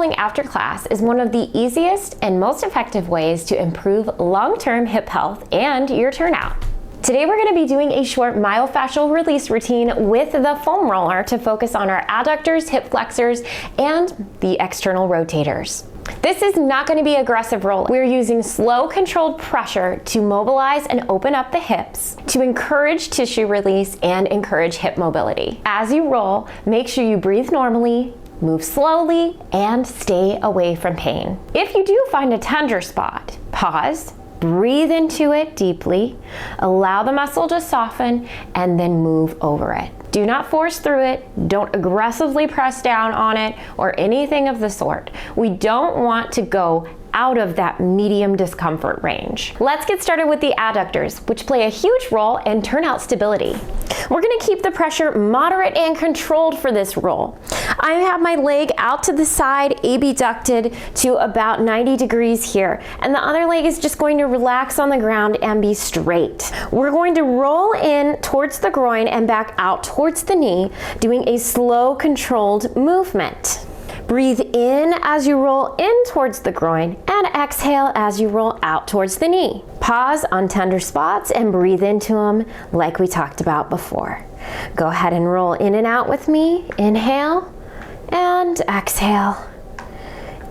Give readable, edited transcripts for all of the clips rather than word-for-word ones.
rolling after class is one of the easiest and most effective ways to improve long-term hip health and your turnout. Today we're going to be doing a short myofascial release routine with the foam roller to focus on our adductors, hip flexors, and the external rotators. This is not going to be aggressive roll. We're using slow controlled pressure to mobilize and open up the hips to encourage tissue release and encourage hip mobility. As you roll, make sure you breathe normally, move slowly, and stay away from pain. If you do find a tender spot, pause, breathe into it deeply, allow the muscle to soften, and then move over it. Do not force through it, don't aggressively press down on it, or anything of the sort. We don't want to go out of that medium discomfort range. Let's get started with the adductors, which play a huge role in turnout stability. We're gonna keep the pressure moderate and controlled for this roll. I have my leg out to the side, abducted to about 90 degrees here, and the other leg is just going to relax on the ground and be straight. We're going to roll in towards the groin and back out towards the knee, doing a slow, controlled movement. Breathe in as you roll in towards the groin and exhale as you roll out towards the knee. Pause on tender spots and breathe into them like we talked about before. Go ahead and roll in and out with me. Inhale and exhale.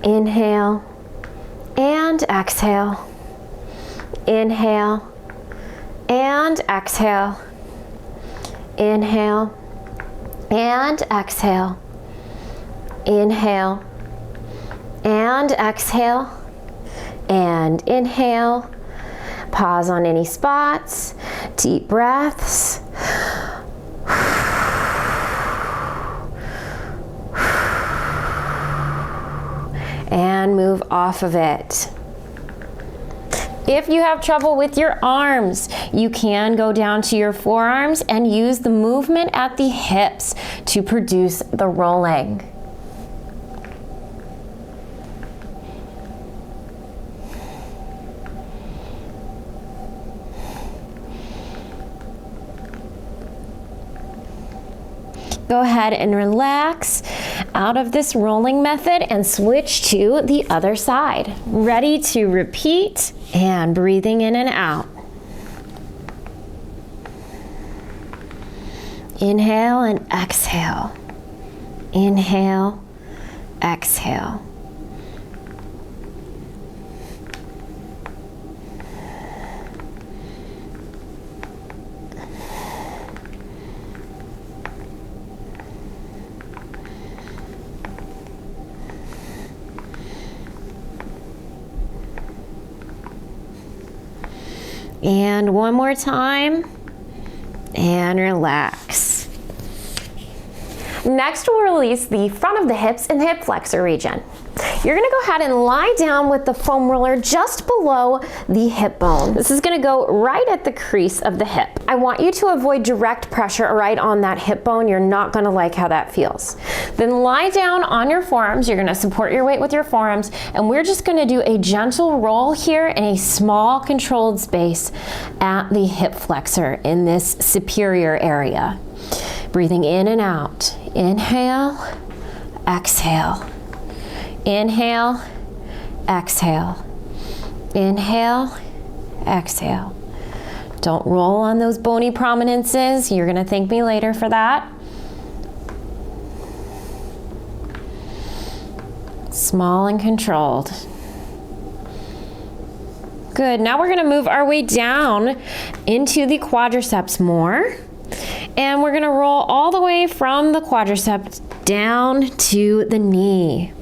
Inhale and exhale. Inhale and exhale. Inhale and exhale. Inhale and exhale and inhale. Pause on any spots. Deep breaths. And move off of it. If you have trouble with your arms, you can go down to your forearms and use the movement at the hips to produce the rolling. Go ahead and relax out of this rolling method and switch to the other side. Ready to repeat and breathing in and out. Inhale and exhale. Inhale, exhale. And one more time, and relax. Next, we'll release the front of the hips and the hip flexor region. You're gonna go ahead and lie down with the foam roller just below the hip bone. This is gonna go right at the crease of the hip. I want you to avoid direct pressure right on that hip bone. You're not gonna like how that feels. Then lie down on your forearms. You're gonna support your weight with your forearms, and we're just gonna do a gentle roll here in a small controlled space at the hip flexor in this superior area. Breathing in and out. Inhale, exhale. Inhale, exhale. Inhale, exhale. Don't roll on those bony prominences. You're gonna thank me later for that. Small and controlled. Good, now we're gonna move our way down into the quadriceps more. And we're gonna roll all the way from the quadriceps down to the knee.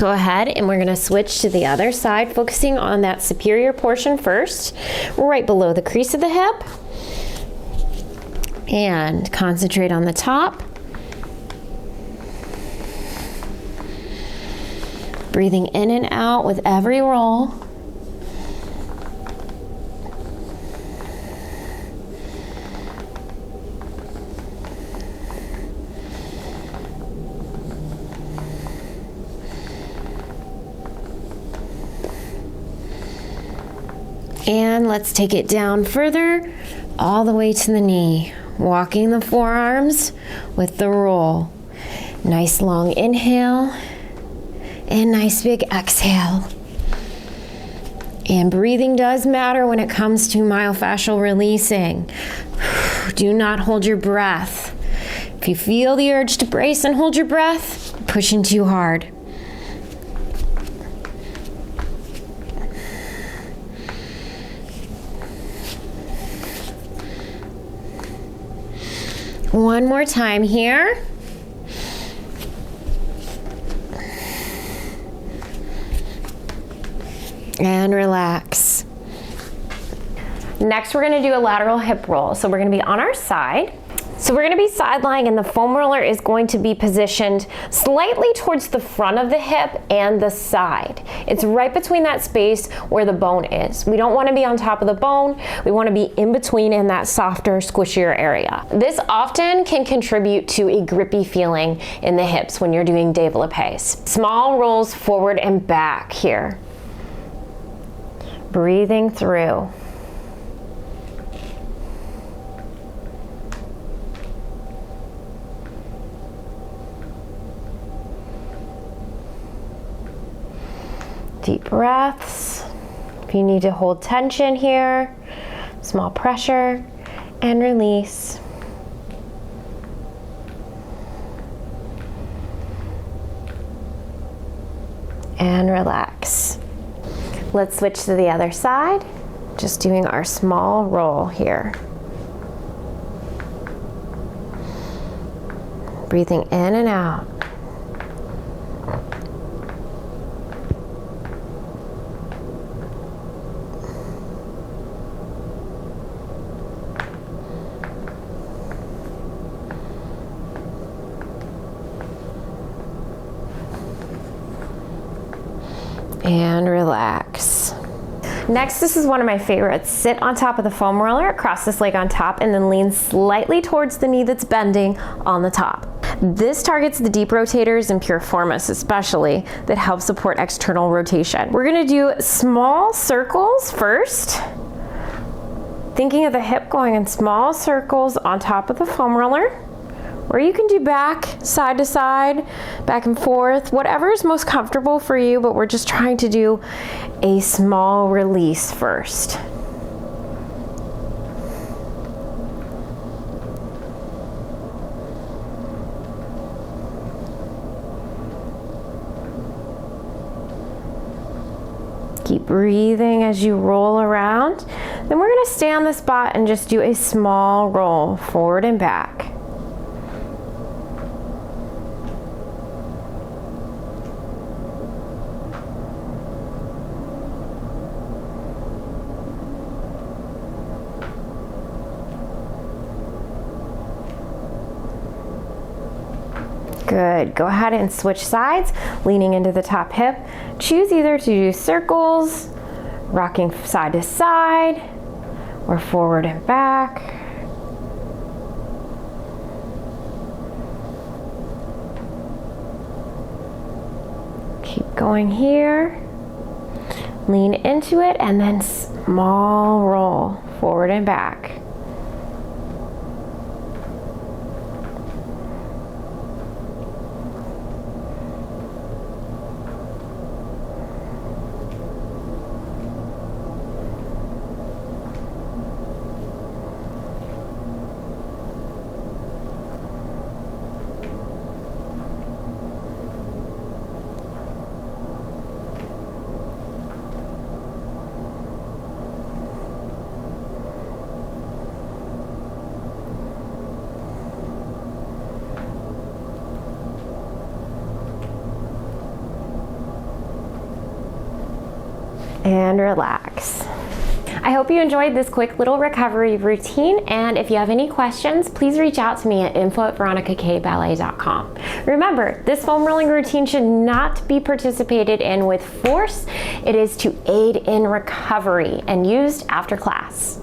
Go ahead and we're gonna switch to the other side, focusing on that superior portion first, right below the crease of the hip. And concentrate on the top. Breathing in and out with every roll. And let's take it down further, all the way to the knee. Walking the forearms with the roll. Nice long inhale and nice big exhale. And breathing does matter when it comes to myofascial releasing. Do not hold your breath. If you feel the urge to brace and hold your breath, you're pushing too hard. One more time here. And relax. Next, we're going to do a lateral hip roll. So we're going to be on our side. So we're going to be side lying, and the foam roller is going to be positioned slightly towards the front of the hip and the side. It's right between that space where the bone is. We don't want to be on top of the bone. We want to be in between in that softer, squishier area. This often can contribute to a grippy feeling in the hips when you're doing développés. Small rolls forward and back here. Breathing through. Deep breaths. If you need to hold tension here, small pressure and release. And relax. Let's switch to the other side. Just doing our small roll here. Breathing in and out. And relax. Next, this is one of my favorites. Sit on top of the foam roller, cross this leg on top, and then lean slightly towards the knee that's bending on the top. This targets the deep rotators and piriformis especially, that help support external rotation. We're gonna do small circles first. Thinking of the hip going in small circles on top of the foam roller. Or you can do back, side to side, back and forth, whatever is most comfortable for you, but we're just trying to do a small release first. Keep breathing as you roll around. Then we're gonna stay on the spot and just do a small roll forward and back. Good. Go ahead and switch sides, leaning into the top hip. Choose either to do circles, rocking side to side, or forward and back. Keep going here. Lean into it and then small roll forward and back. And relax. I hope you enjoyed this quick little recovery routine, and if you have any questions, please reach out to me at info@veronicakballet.com. Remember, this foam rolling routine should not be participated in with force. It is to aid in recovery and used after class.